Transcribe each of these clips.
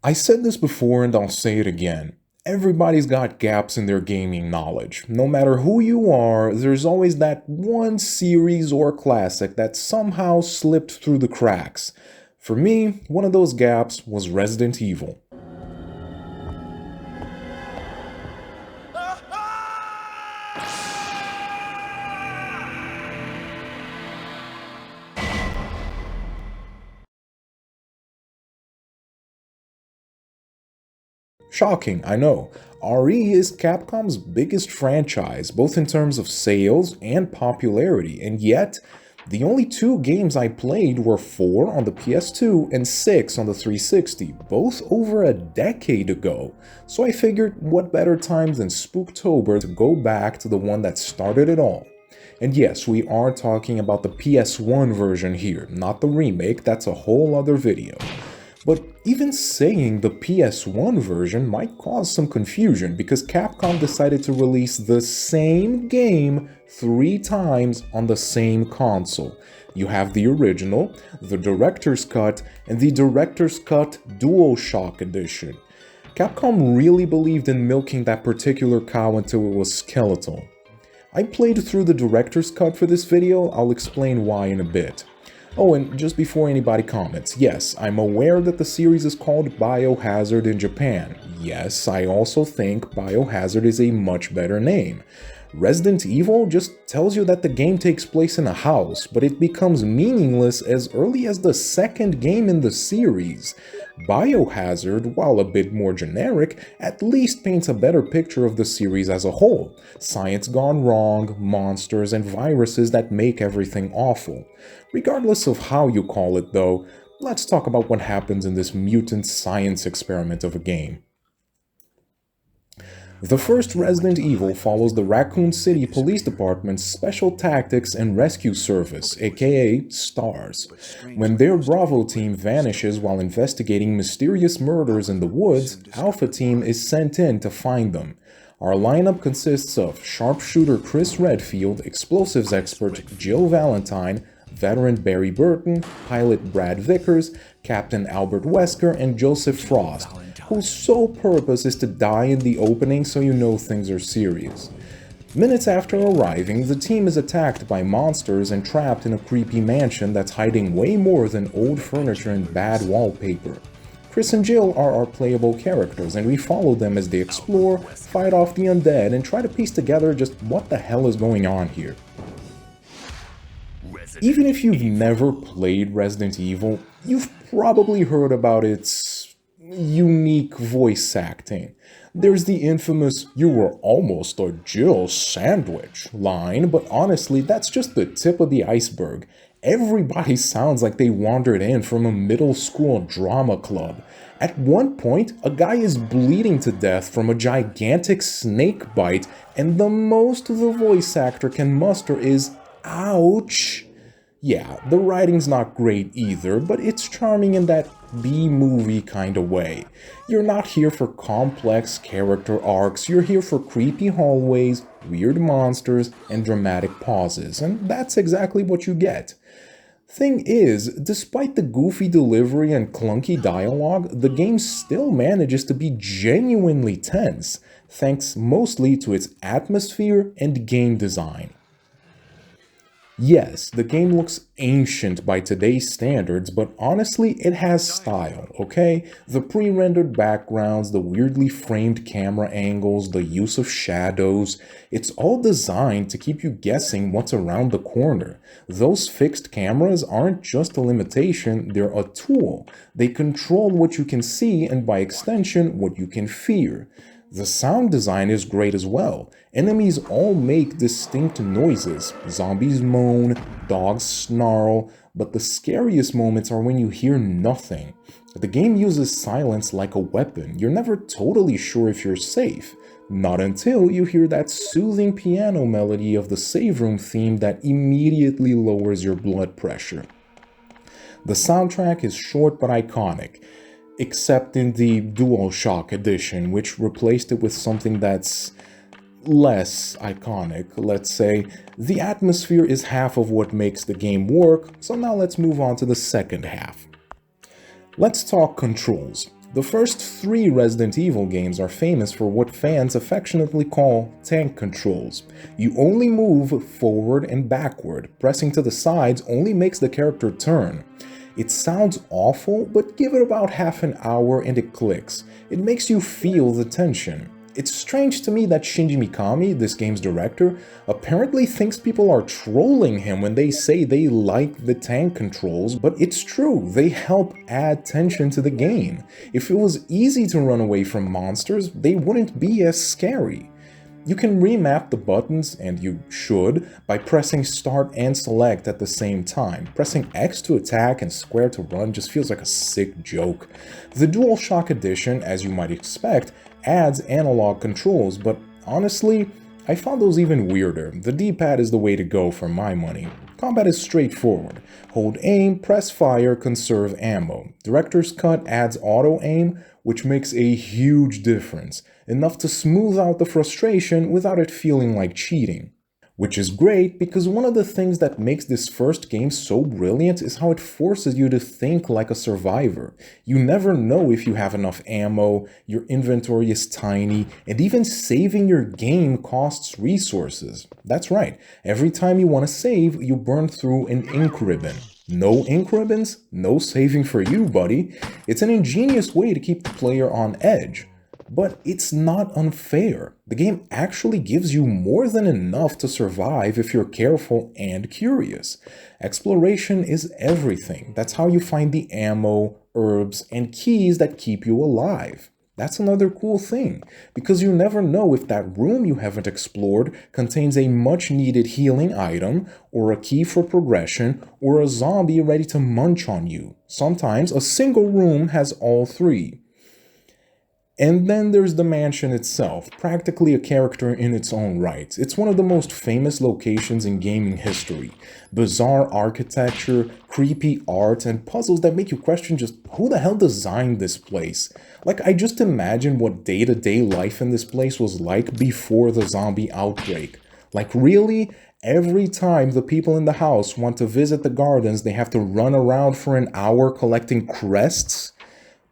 I said this before and I'll say it again. Everybody's got gaps in their gaming knowledge. No matter who you are, there's always that one series or classic that somehow slipped through the cracks. For me, one of those gaps was Resident Evil. Shocking, I know. RE is Capcom's biggest franchise, both in terms of sales and popularity, and yet, the only two games I played were 4 on the PS2 and 6 on the 360, both over a decade ago. So I figured, what better time than Spooktober to go back to the one that started it all. And yes, we are talking about the PS1 version here, not the remake, that's a whole other video. But even saying the PS1 version might cause some confusion because Capcom decided to release the same game 3 times on the same console. You have the original, the Director's Cut, and the Director's Cut DualShock Edition. Capcom really believed in milking that particular cow until it was skeletal. I played through the Director's Cut for this video, I'll explain why in a bit. Oh, and just before anybody comments, yes, I'm aware that the series is called Biohazard in Japan. Yes, I also think Biohazard is a much better name. Resident Evil just tells you that the game takes place in a house, but it becomes meaningless as early as the second game in the series. Biohazard, while a bit more generic, at least paints a better picture of the series as a whole. Science gone wrong, monsters, and viruses that make everything awful. Regardless of how you call it though, let's talk about what happens in this mutant science experiment of a game. The first Resident Evil follows the Raccoon City Police Department's Special Tactics and Rescue Service, aka STARS. When their Bravo team vanishes while investigating mysterious murders in the woods, Alpha Team is sent in to find them. Our lineup consists of sharpshooter Chris Redfield, explosives expert Jill Valentine, veteran Barry Burton, pilot Brad Vickers, Captain Albert Wesker, and Joseph Frost, whose sole purpose is to die in the opening so you know things are serious. Minutes after arriving, the team is attacked by monsters and trapped in a creepy mansion that's hiding way more than old furniture and bad wallpaper. Chris and Jill are our playable characters, and we follow them as they explore, fight off the undead, and try to piece together just what the hell is going on here. Even if you've never played Resident Evil, you've probably heard about its unique voice acting. There's the infamous "you were almost a Jill sandwich" line, but honestly, that's just the tip of the iceberg. Everybody sounds like they wandered in from a middle school drama club. At one point, a guy is bleeding to death from a gigantic snake bite, and the most the voice actor can muster is "ouch." Yeah, the writing's not great either, but it's charming in that B-movie kind of way. You're not here for complex character arcs, you're here for creepy hallways, weird monsters, and dramatic pauses, and that's exactly what you get. Thing is, despite the goofy delivery and clunky dialogue, the game still manages to be genuinely tense, thanks mostly to its atmosphere and game design. Yes, the game looks ancient by today's standards, but honestly, it has style, okay? The pre-rendered backgrounds, the weirdly framed camera angles, the use of shadows, it's all designed to keep you guessing what's around the corner. Those fixed cameras aren't just a limitation, they're a tool. They control what you can see and by extension, what you can fear. The sound design is great as well. Enemies all make distinct noises. Zombies moan, dogs snarl, but the scariest moments are when you hear nothing. The game uses silence like a weapon. You're never totally sure if you're safe. Not until you hear that soothing piano melody of the save room theme that immediately lowers your blood pressure. The soundtrack is short but iconic, except in the DualShock edition, which replaced it with something that's less iconic, let's say. The atmosphere is half of what makes the game work, so now let's move on to the second half. Let's talk controls. The first 3 Resident Evil games are famous for what fans affectionately call tank controls. You only move forward and backward. Pressing to the sides only makes the character turn. It sounds awful, but give it about half an hour and it clicks. It makes you feel the tension. It's strange to me that Shinji Mikami, this game's director, apparently thinks people are trolling him when they say they like the tank controls, but it's true, they help add tension to the game. If it was easy to run away from monsters, they wouldn't be as scary. You can remap the buttons, and you should, by pressing start and select at the same time. Pressing X to attack and square to run just feels like a sick joke. The DualShock Edition, as you might expect, adds analog controls, but honestly, I found those even weirder. The D-pad is the way to go for my money. Combat is straightforward. Hold aim, press fire, conserve ammo. Director's Cut adds auto-aim, which makes a huge difference, enough to smooth out the frustration without it feeling like cheating. Which is great, because one of the things that makes this first game so brilliant is how it forces you to think like a survivor. You never know if you have enough ammo, your inventory is tiny, and even saving your game costs resources. That's right, every time you want to save, you burn through an ink ribbon. No ink ribbons? No saving for you, buddy. It's an ingenious way to keep the player on edge. But it's not unfair. The game actually gives you more than enough to survive if you're careful and curious. Exploration is everything. That's how you find the ammo, herbs, and keys that keep you alive. That's another cool thing, because you never know if that room you haven't explored contains a much-needed healing item, or a key for progression, or a zombie ready to munch on you. Sometimes a single room has all 3. And then there's the mansion itself, practically a character in its own right. It's one of the most famous locations in gaming history. Bizarre architecture, creepy art, and puzzles that make you question just who the hell designed this place. Like, I just imagine what day-to-day life in this place was like before the zombie outbreak. Like, really? Every time the people in the house want to visit the gardens, they have to run around for an hour collecting crests?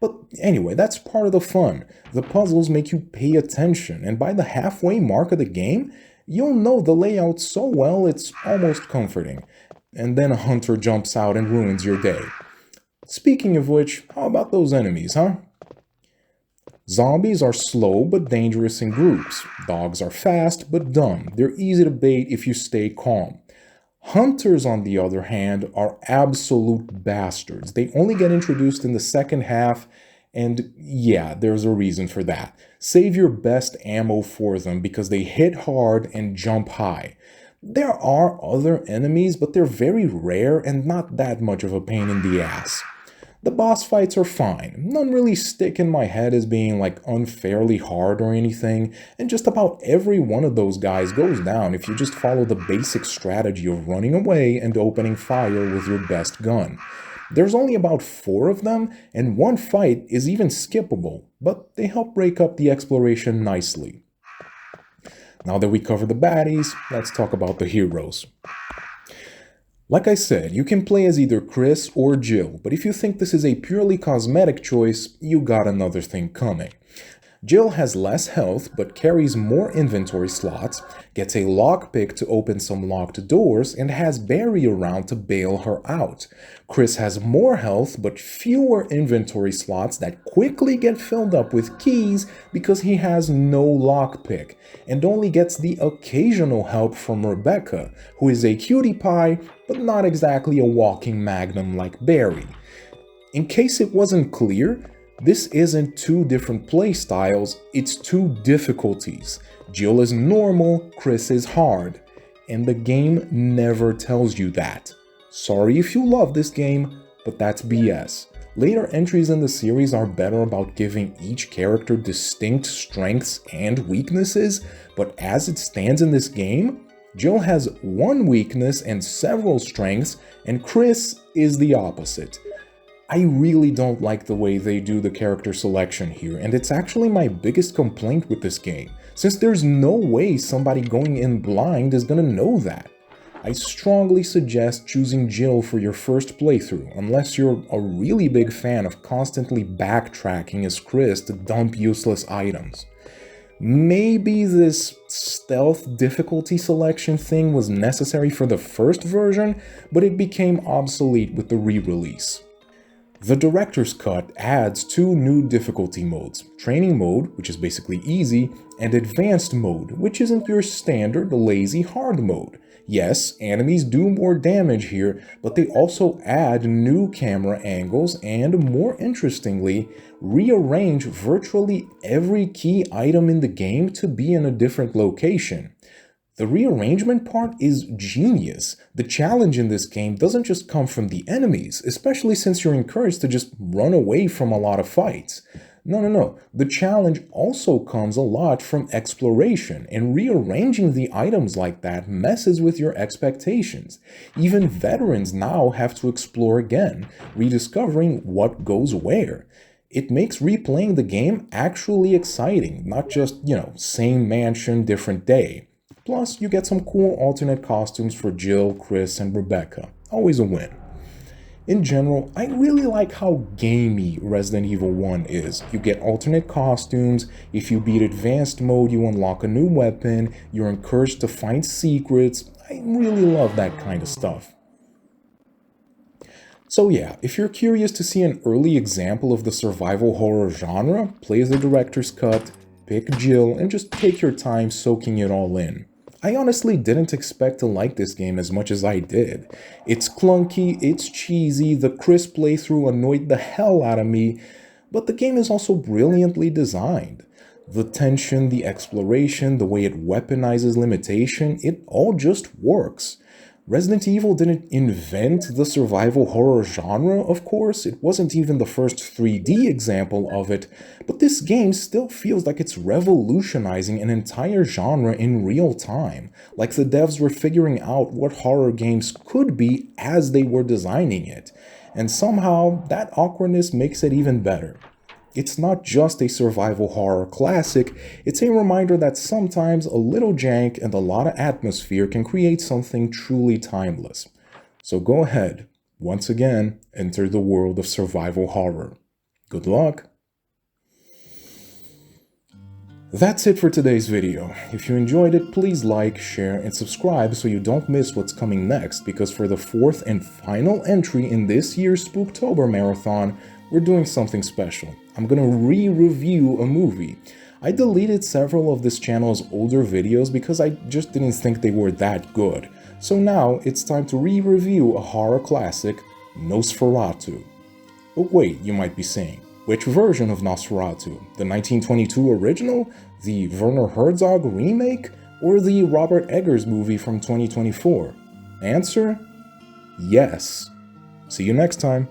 But anyway, that's part of the fun. The puzzles make you pay attention, and by the halfway mark of the game, you'll know the layout so well it's almost comforting. And then a hunter jumps out and ruins your day. Speaking of which, how about those enemies, huh? Zombies are slow but dangerous in groups. Dogs are fast but dumb. They're easy to bait if you stay calm. Hunters, on the other hand, are absolute bastards. They only get introduced in the second half, and yeah, there's a reason for that. Save your best ammo for them because they hit hard and jump high. There are other enemies, but they're very rare and not that much of a pain in the ass. The boss fights are fine. None really stick in my head as being like unfairly hard or anything, and just about every one of those guys goes down if you just follow the basic strategy of running away and opening fire with your best gun. There's only about 4 of them, and one fight is even skippable, but they help break up the exploration nicely. Now that we covered the baddies, let's talk about the heroes. Like I said, you can play as either Chris or Jill, but if you think this is a purely cosmetic choice, you got another thing coming. Jill has less health but carries more inventory slots, gets a lockpick to open some locked doors, and has Barry around to bail her out. Chris has more health but fewer inventory slots that quickly get filled up with keys because he has no lockpick, and only gets the occasional help from Rebecca, who is a cutie pie but not exactly a walking magnum like Barry. In case it wasn't clear, this isn't 2 different playstyles, it's 2 difficulties. Jill is normal, Chris is hard. And the game never tells you that. Sorry if you love this game, but that's BS. Later entries in the series are better about giving each character distinct strengths and weaknesses, but as it stands in this game, Jill has 1 weakness and several strengths, and Chris is the opposite. I really don't like the way they do the character selection here, and it's actually my biggest complaint with this game, since there's no way somebody going in blind is gonna know that. I strongly suggest choosing Jill for your first playthrough, unless you're a really big fan of constantly backtracking as Chris to dump useless items. Maybe this stealth difficulty selection thing was necessary for the first version, but it became obsolete with the re-release. The Director's Cut adds 2 new difficulty modes, Training Mode, which is basically easy, and Advanced Mode, which isn't your standard lazy hard mode. Yes, enemies do more damage here, but they also add new camera angles and, more interestingly, rearrange virtually every key item in the game to be in a different location. The rearrangement part is genius. The challenge in this game doesn't just come from the enemies, especially since you're encouraged to just run away from a lot of fights. No. The challenge also comes a lot from exploration, and rearranging the items like that messes with your expectations. Even veterans now have to explore again, rediscovering what goes where. It makes replaying the game actually exciting, not just, same mansion, different day. Plus, you get some cool alternate costumes for Jill, Chris, and Rebecca. Always a win. In general, I really like how gamey Resident Evil 1 is. You get alternate costumes, if you beat Advanced Mode you unlock a new weapon, you're encouraged to find secrets. I really love that kind of stuff. So yeah, if you're curious to see an early example of the survival horror genre, play the Director's Cut, pick Jill, and just take your time soaking it all in. I honestly didn't expect to like this game as much as I did. It's clunky, it's cheesy, the Chris playthrough annoyed the hell out of me, but the game is also brilliantly designed. The tension, the exploration, the way it weaponizes limitation, it all just works. Resident Evil didn't invent the survival horror genre, of course, it wasn't even the first 3D example of it, but this game still feels like it's revolutionizing an entire genre in real time, like the devs were figuring out what horror games could be as they were designing it, and somehow that awkwardness makes it even better. It's not just a survival horror classic, it's a reminder that sometimes a little jank and a lot of atmosphere can create something truly timeless. So go ahead, once again, enter the world of survival horror. Good luck! That's it for today's video. If you enjoyed it, please like, share, and subscribe so you don't miss what's coming next, because for the 4th and final entry in this year's Spooktober marathon, we're doing something special. I'm gonna re-review a movie. I deleted several of this channel's older videos because I just didn't think they were that good. So now it's time to re-review a horror classic, Nosferatu. But wait, you might be saying, which version of Nosferatu? The 1922 original? The Werner Herzog remake? Or the Robert Eggers movie from 2024? Answer? Yes. See you next time.